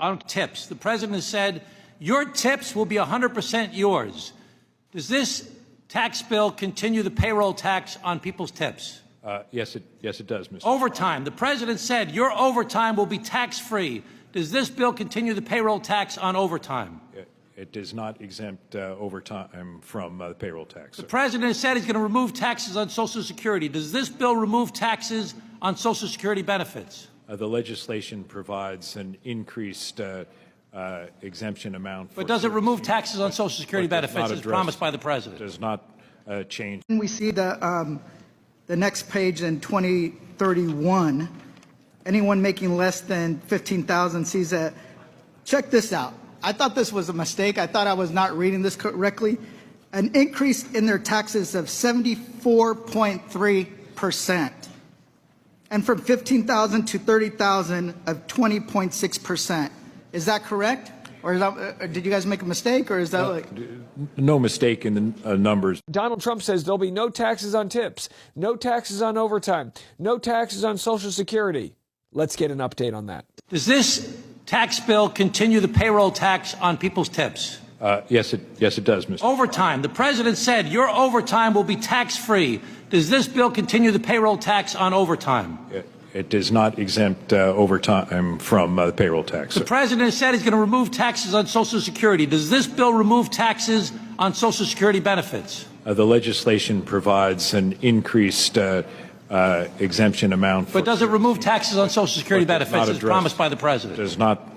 on tips. The president has said your tips will be 100% yours. Does this tax bill continue the payroll tax on people's tips? Yes, it does, Mr. Overtime. The president said your overtime will be tax-free. Does this bill continue the payroll tax on overtime? It does not exempt overtime from the payroll tax. The president has said he's going to remove taxes on Social Security. Does this bill remove taxes on Social Security benefits? The legislation provides an increased exemption amount. But does it remove taxes on Social Security benefits as promised by the president? Does not change. We see the next page in 2031. Anyone making less than $15,000 sees that. Check this out. I thought this was a mistake. I thought I was not reading this correctly. An increase in their taxes of 74.3%. And from 15,000 to 30,000 of 20.6%. Is that correct? Or is that, did you guys make a mistake, or is that no mistake in the numbers? Donald Trump says there'll be no taxes on tips, no taxes on overtime, no taxes on Social Security. Let's get an update on that. Does this tax bill continue the payroll tax on people's tips? Yes, it does, Mr. Overtime. The president said your overtime will be tax-free. Does this bill continue the payroll tax on overtime? It does not exempt overtime from the payroll tax. The president has said he's going to remove taxes on Social Security. Does this bill remove taxes on Social Security benefits? The legislation provides an increased exemption amount. But does it remove taxes on Social Security benefits as promised by the president? Does not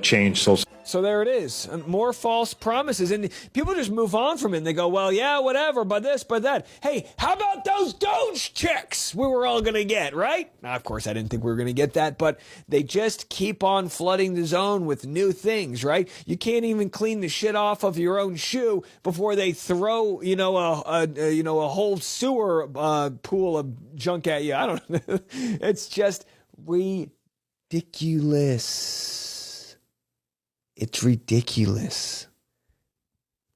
change Social. So there it is. More false promises. And people just move on from it. And they go, well, yeah, whatever, but this, but that. Hey, how about those Doge checks we were all going to get, right? Now, of course, I didn't think we were going to get that, but they just keep on flooding the zone with new things, right? You can't even clean the shit off of your own shoe before they throw, a whole sewer pool of junk at you. I don't know. It's just ridiculous. It's ridiculous,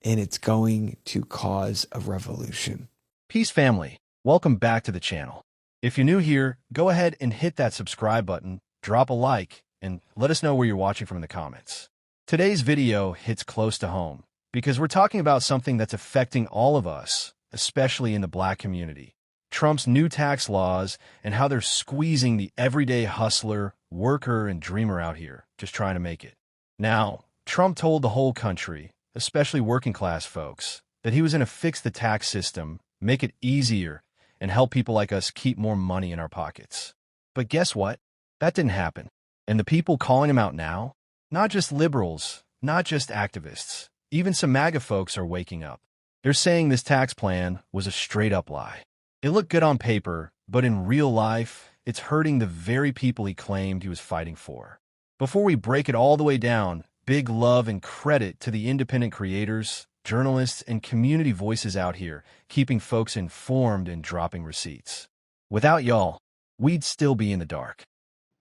and it's going to cause a revolution. Peace family, welcome back to the channel. If you're new here, go ahead and hit that subscribe button, drop a like, and let us know where you're watching from in the comments. Today's video hits close to home because we're talking about something that's affecting all of us, especially in the Black community. Trump's new tax laws and how they're squeezing the everyday hustler, worker, and dreamer out here, just trying to make it. Now, Trump told the whole country, especially working class folks, that he was going to fix the tax system, make it easier, and help people like us keep more money in our pockets. But guess what? That didn't happen. And the people calling him out now, not just liberals, not just activists, even some MAGA folks are waking up. They're saying this tax plan was a straight-up lie. It looked good on paper, but in real life, it's hurting the very people he claimed he was fighting for. Before we break it all the way down, big love and credit to the independent creators, journalists, and community voices out here, keeping folks informed and dropping receipts. Without y'all, we'd still be in the dark.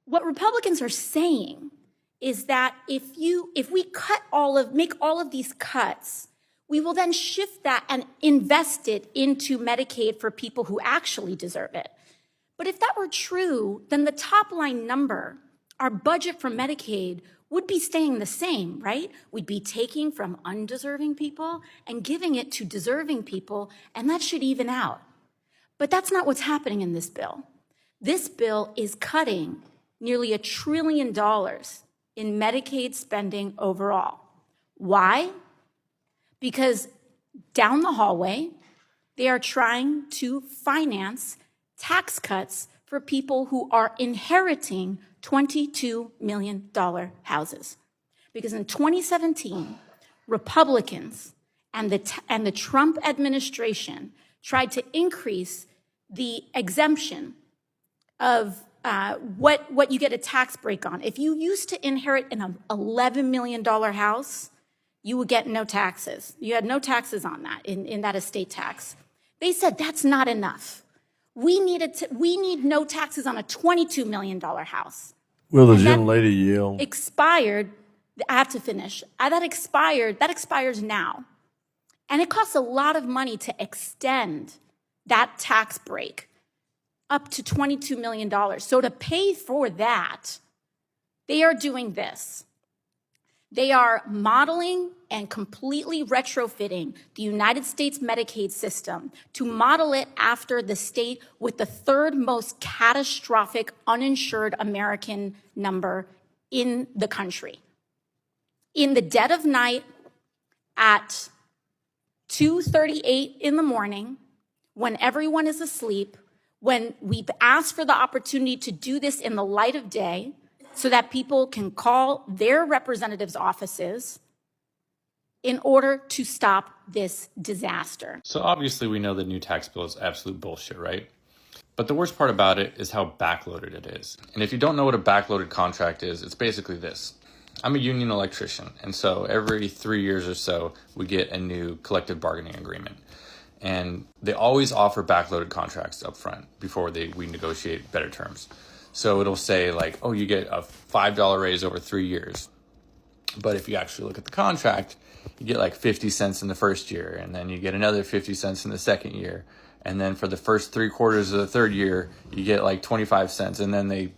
What Republicans are saying is that if we make all of these cuts, we will then shift that and invest it into Medicaid for people who actually deserve it. But if that were true, then the top line number, our budget for Medicaid, would be staying the same, right? We'd be taking from undeserving people and giving it to deserving people, and that should even out. But that's not what's happening in this bill. This bill is cutting nearly $1 trillion in Medicaid spending overall. Why? Because down the hallway, they are trying to finance tax cuts for people who are inheriting $22 million houses. Because in 2017, Republicans and the Trump administration tried to increase the exemption of what you get a tax break on. If you used to inherit an $11 million house, you would get no taxes. You had no taxes on that in that estate tax. They said that's not enough. We need no taxes on a $22 million house. Will the gentlelady yield? Expired. I have to finish. That expires now. And it costs a lot of money to extend that tax break up to $22 million. So to pay for that, they are doing this. They are modeling and completely retrofitting the United States Medicaid system to model it after the state with the third most catastrophic uninsured American number in the country. In the dead of night at 2:38 in the morning, when everyone is asleep, when we've asked for the opportunity to do this in the light of day so that people can call their representatives' offices in order to stop this disaster. So obviously we know the new tax bill is absolute bullshit, right? But the worst part about it is how backloaded it is. And if you don't know what a backloaded contract is, it's basically this. I'm a union electrician, and so every 3 years or so, we get a new collective bargaining agreement. And they always offer backloaded contracts up front before we negotiate better terms. So it'll say like, oh, you get a $5 raise over 3 years. But if you actually look at the contract, you get like 50 cents in the first year, and then you get another 50 cents in the second year. And then for the first 3 quarters of the third year, you get like 25 cents, and then they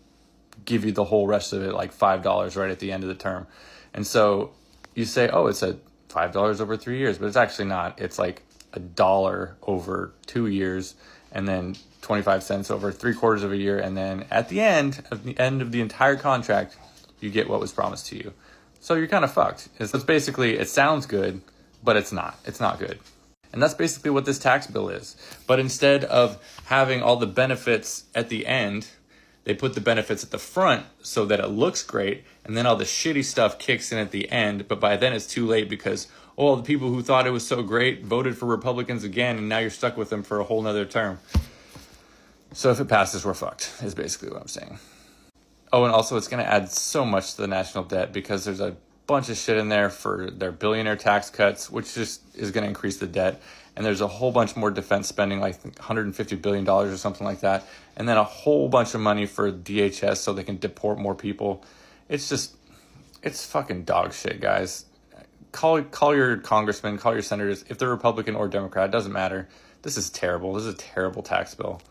give you the whole rest of it, like $5 right at the end of the term. And so you say, oh, it's a $5 over 3 years, but it's actually not. It's like $1 over 2 years, and then 25 cents over 3 quarters of a year. And then at the end of the entire contract, you get what was promised to you. So you're kind of fucked. It's basically, it sounds good, but it's not. It's not good. And that's basically what this tax bill is. But instead of having all the benefits at the end, they put the benefits at the front so that it looks great, and then all the shitty stuff kicks in at the end. But by then it's too late because all the people who thought it was so great voted for Republicans again, and now you're stuck with them for a whole nother term. So if it passes, we're fucked, is basically what I'm saying. Oh, and also it's going to add so much to the national debt because there's a bunch of shit in there for their billionaire tax cuts, which just is going to increase the debt. And there's a whole bunch more defense spending, like $150 billion or something like that. And then a whole bunch of money for DHS so they can deport more people. It's fucking dog shit, guys. Call your congressman, call your senators. If they're Republican or Democrat, it doesn't matter. This is terrible. This is a terrible tax bill.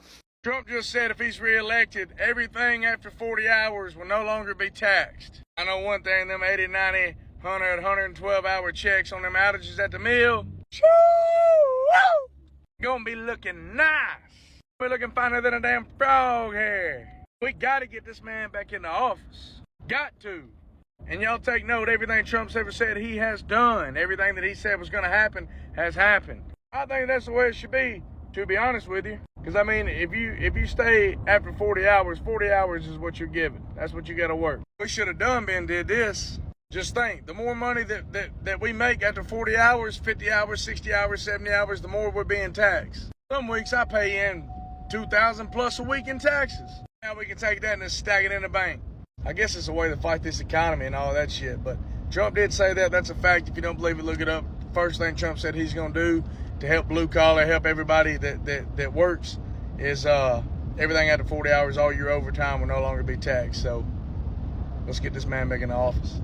Trump just said if he's reelected, everything after 40 hours will no longer be taxed. I know one thing, them 80, 90, 100, 112-hour checks on them outages at the mill, gonna be looking nice. Be looking finer than a damn frog hair. We gotta get this man back in the office. Got to. And y'all take note, everything Trump's ever said he has done. Everything that he said was gonna happen has happened. I think that's the way it should be, to be honest with you. Because, I mean, if you stay after 40 hours is what you're given. That's what you got to work. We should have did this. Just think, the more money that we make after 40 hours, 50 hours, 60 hours, 70 hours, the more we're being taxed. Some weeks I pay in $2,000 plus a week in taxes. Now we can take that and just stack it in the bank. I guess it's a way to fight this economy and all that shit. But Trump did say that. That's a fact. If you don't believe it, look it up. The first thing Trump said he's going to do to help blue collar, help everybody that works, is everything after 40 hours, all your overtime will no longer be taxed. So let's get this man back in the office.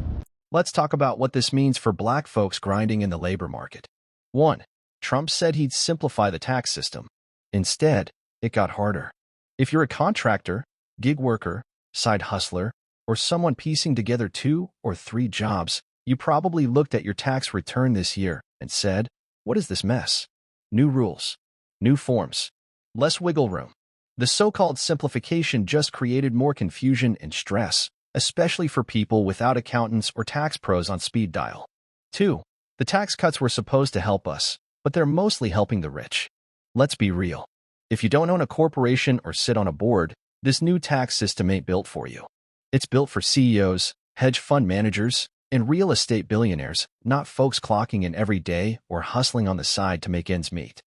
Let's talk about what this means for black folks grinding in the labor market. 1. Trump said he'd simplify the tax system. Instead, it got harder. If you're a contractor, gig worker, side hustler, or someone piecing together 2 or 3 jobs, you probably looked at your tax return this year and said, "What is this mess?" New rules, new forms, less wiggle room. The so-called simplification just created more confusion and stress, especially for people without accountants or tax pros on speed dial. 2. The tax cuts were supposed to help us, but they're mostly helping the rich. Let's be real. If you don't own a corporation or sit on a board, this new tax system ain't built for you. It's built for CEOs, hedge fund managers, and real estate billionaires, not folks clocking in every day or hustling on the side to make ends meet.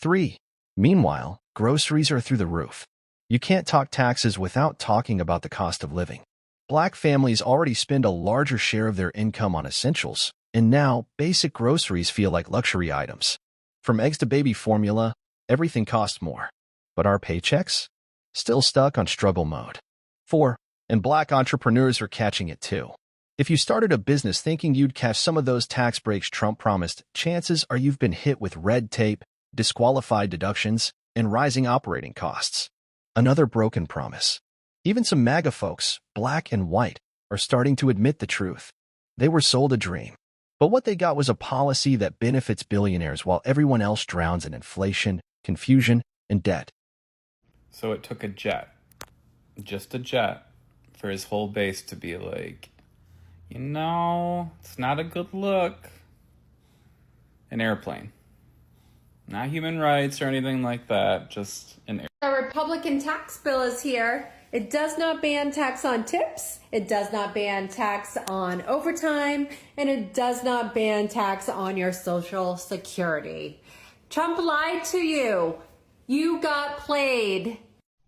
3. Meanwhile, groceries are through the roof. You can't talk taxes without talking about the cost of living. Black families already spend a larger share of their income on essentials, and now basic groceries feel like luxury items. From eggs to baby formula, everything costs more. But our paychecks? Still stuck on struggle mode. 4. And black entrepreneurs are catching it too. If you started a business thinking you'd catch some of those tax breaks Trump promised, chances are you've been hit with red tape, disqualified deductions, and rising operating costs. Another broken promise. Even some MAGA folks, black and white, are starting to admit the truth. They were sold a dream. But what they got was a policy that benefits billionaires while everyone else drowns in inflation, confusion, and debt. So it took a jet, just a jet, for his whole base to be like, you know, it's not a good look. An airplane. Not human rights or anything like that, just an airplane. The Republican tax bill is here. It does not ban tax on tips, it does not ban tax on overtime, and it does not ban tax on your Social Security. Trump lied to you. You got played.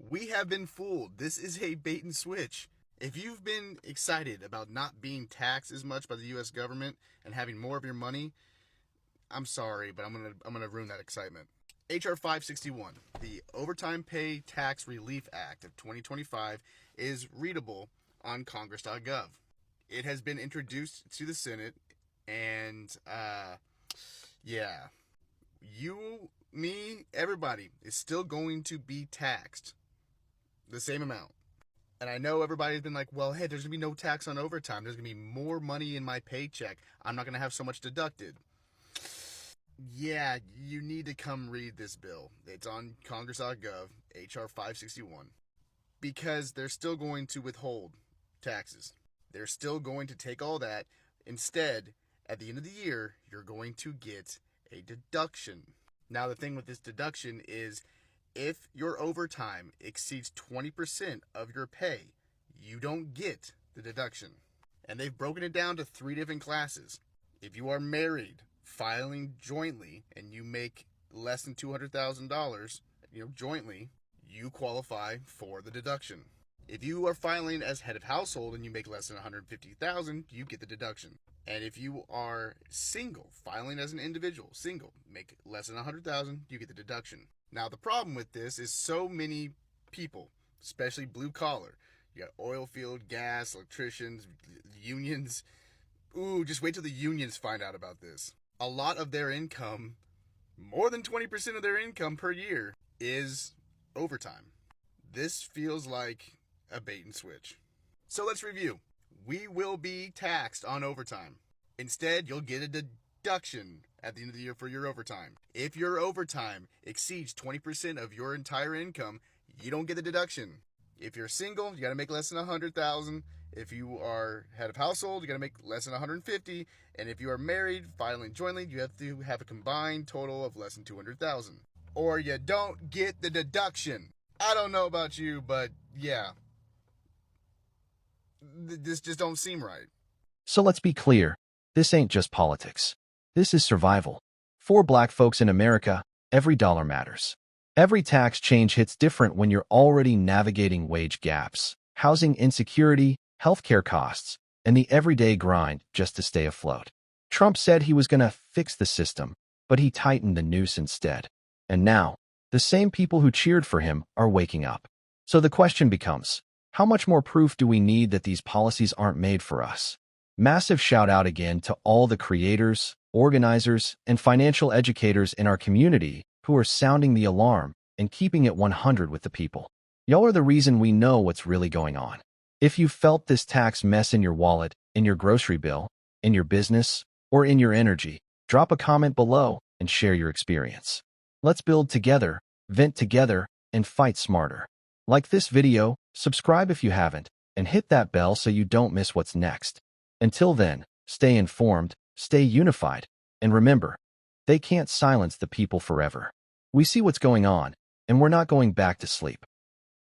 We have been fooled. This is a bait and switch. If you've been excited about not being taxed as much by the U.S. government and having more of your money, I'm sorry, but I'm gonna ruin that excitement. H.R. 561, the Overtime Pay Tax Relief Act of 2025, is readable on Congress.gov. It has been introduced to the Senate, and yeah, you, me, everybody is still going to be taxed the same amount. And I know everybody's been like, well, hey, there's going to be no tax on overtime. There's going to be more money in my paycheck. I'm not going to have so much deducted. Yeah, you need to come read this bill. It's on Congress.gov, H.R. 561. Because they're still going to withhold taxes. They're still going to take all that. Instead, at the end of the year, you're going to get a deduction. Now, the thing with this deduction is if your overtime exceeds 20% of your pay, you don't get the deduction. And they've broken it down to 3 different classes. If you are married, filing jointly, and you make less than $200,000, jointly, you qualify for the deduction. If you are filing as head of household and you make less than $150,000, you get the deduction. And if you are single, filing as an individual, single, make less than $100,000, you get the deduction. Now, the problem with this is so many people, especially blue collar, you got oil field, gas, electricians, unions. Ooh, just wait till the unions find out about this. A lot of their income, more than 20% of their income per year, is overtime. This feels like a bait and switch. So let's review. We will be taxed on overtime. Instead, you'll get a deduction at the end of the year for your overtime. If your overtime exceeds 20% of your entire income, you don't get the deduction. If you're single, you got to make less than $100,000. If you are head of household, you got to make less than $150,000. And if you are married, filing jointly, you have to have a combined total of less than $200,000. Or you don't get the deduction. I don't know about you, but yeah. This just don't seem right. So let's be clear. This ain't just politics. This is survival. For Black folks in America, every dollar matters. Every tax change hits different when you're already navigating wage gaps, housing insecurity, healthcare costs, and the everyday grind just to stay afloat. Trump said he was going to fix the system, but he tightened the noose instead. And now, the same people who cheered for him are waking up. So the question becomes, how much more proof do we need that these policies aren't made for us? Massive shout out again to all the creators, organizers, and financial educators in our community who are sounding the alarm and keeping it 100 with the people. Y'all are the reason we know what's really going on. If you felt this tax mess in your wallet, in your grocery bill, in your business, or in your energy, drop a comment below and share your experience. Let's build together, vent together, and fight smarter. Like this video, subscribe if you haven't, and hit that bell so you don't miss what's next. Until then, stay informed, stay unified, and remember, they can't silence the people forever. We see what's going on, and we're not going back to sleep.